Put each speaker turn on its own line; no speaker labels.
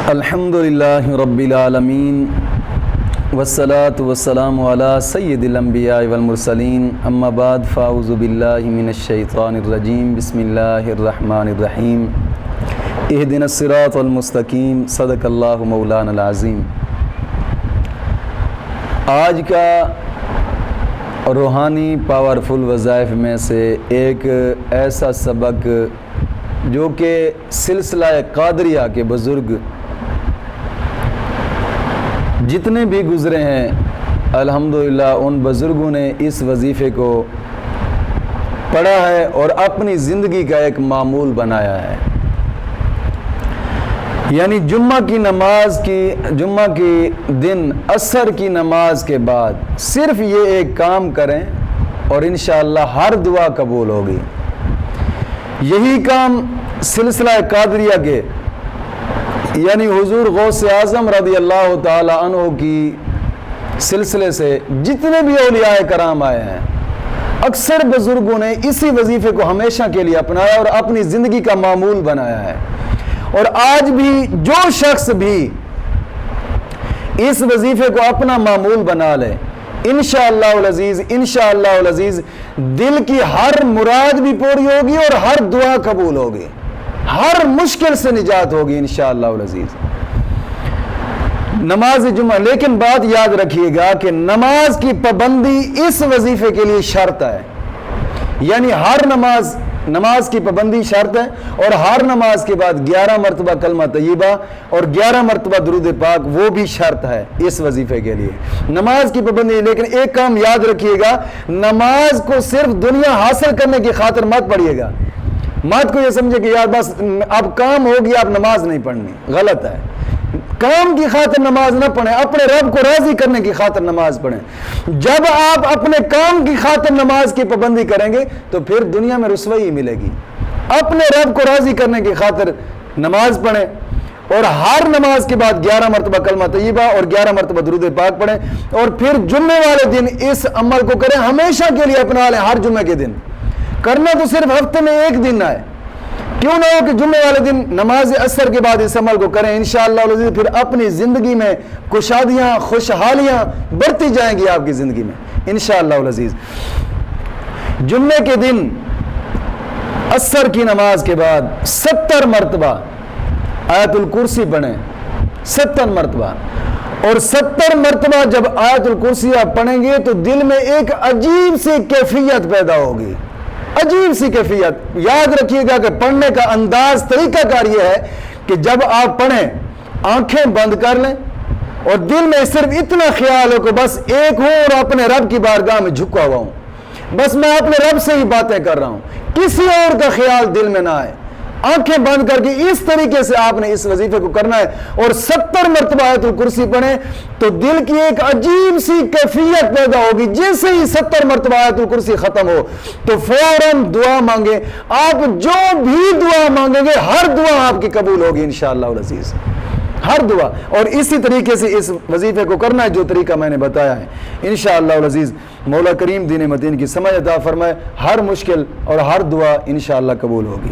الحمدللہ رب العالمین والصلاة والسلام علی سید الانبیاء والمرسلین اما بعد فاعوذ باللہ من الشیطان الرجیم بسم اللہ الرحمن الرحیم اہدنا الصراط المستقیم صدق اللہ مولانا العظیم۔ آج کا روحانی پاورفل وظائف میں سے ایک ایسا سبق جو کہ سلسلہ قادریہ کے بزرگ جتنے بھی گزرے ہیں الحمدللہ ان بزرگوں نے اس وظیفے کو پڑھا ہے اور اپنی زندگی کا ایک معمول بنایا ہے۔ یعنی جمعہ کی دن عصر کی نماز کے بعد صرف یہ ایک کام کریں اور انشاءاللہ ہر دعا قبول ہوگی۔ یہی کام سلسلہ قادریہ کے یعنی حضور غوث اعظم رضی اللہ تعالی عنہ کی سلسلے سے جتنے بھی اولیاء کرام آئے ہیں اکثر بزرگوں نے اسی وظیفے کو ہمیشہ کے لیے اپنایا اور اپنی زندگی کا معمول بنایا ہے۔ اور آج بھی جو شخص بھی اس وظیفے کو اپنا معمول بنا لے انشاءاللہ العزیز دل کی ہر مراد بھی پوری ہوگی اور ہر دعا قبول ہوگی، ہر مشکل سے نجات ہوگی انشاءاللہ العزیز۔ نماز جمعہ، لیکن بات یاد رکھیے گا کہ نماز کی پابندی اس وظیفے کے لیے شرط ہے، یعنی ہر نماز کی پابندی شرط ہے، اور ہر نماز کے بعد 11 مرتبہ کلمہ طیبہ اور 11 مرتبہ درود پاک وہ بھی شرط ہے اس وظیفے کے لیے، نماز کی پابندی۔ لیکن ایک کام یاد رکھیے گا، نماز کو صرف دنیا حاصل کرنے کی خاطر مت پڑھیے گا، مت کو یہ سمجھے کہ یار بس اب کام ہوگی اب نماز نہیں پڑھنی، غلط ہے۔ کام کی خاطر نماز نہ پڑھیں، اپنے رب کو راضی کرنے کی خاطر نماز پڑھیں۔ جب آپ اپنے کام کی خاطر نماز کی پابندی کریں گے تو پھر دنیا میں رسوائی ملے گی۔ اپنے رب کو راضی کرنے کی خاطر نماز پڑھیں اور ہر نماز کے بعد 11 مرتبہ کلمہ طیبہ اور 11 مرتبہ درود پاک پڑھیں، اور پھر جمعے والے دن اس عمل کو کریں، ہمیشہ کے لیے اپنا لیں۔ ہر جمعے کے دن کرنا تو صرف ہفتے میں ایک دن آئے، کیوں نہ ہو کہ جمعے والے دن نماز عصر کے بعد اس عمل کو کریں انشاءاللہ العزیز، پھر اپنی زندگی میں کشادیاں خوشحالیاں بڑھتی جائیں گی آپ کی زندگی میں انشاءاللہ العزیز۔ جمعے کے دن عصر کی نماز کے بعد 70 مرتبہ آیت الکرسی پڑھیں، 70 مرتبہ، اور 70 مرتبہ جب آیت الکرسی آپ پڑھیں گے تو دل میں ایک عجیب سی کیفیت پیدا ہوگی، عجیب سی کیفیت۔ یاد رکھیے گا کہ پڑھنے کا انداز، طریقہ کار یہ ہے کہ جب آپ پڑھیں آنکھیں بند کر لیں اور دل میں صرف اتنا خیال ہو کہ بس ایک ہوں اور اپنے رب کی بارگاہ میں جھکا ہوا ہوں، بس میں اپنے رب سے ہی باتیں کر رہا ہوں، کسی اور کا خیال دل میں نہ آئے۔ آنکھیں بند کر کے اس طریقے سے آپ نے اس وظیفے کو کرنا ہے اور 70 مرتبہ آیت الکرسی پڑھیں تو دل کی ایک عجیب سی کیفیت پیدا ہوگی۔ جیسے ہی 70 مرتبہ آیت الکرسی ختم ہو تو فوراً دعا مانگیں، آپ جو بھی دعا مانگیں گے ہر دعا آپ کی قبول ہوگی انشاءاللہ العزیز، ہر دعا۔ اور اسی طریقے سے اس وظیفے کو کرنا ہے جو طریقہ میں نے بتایا ہے انشاءاللہ العزیز۔ مولا کریم دین متین کی سمجھ عطا فرمائے، ہر مشکل اور ہر دعا انشاءاللہ قبول ہوگی۔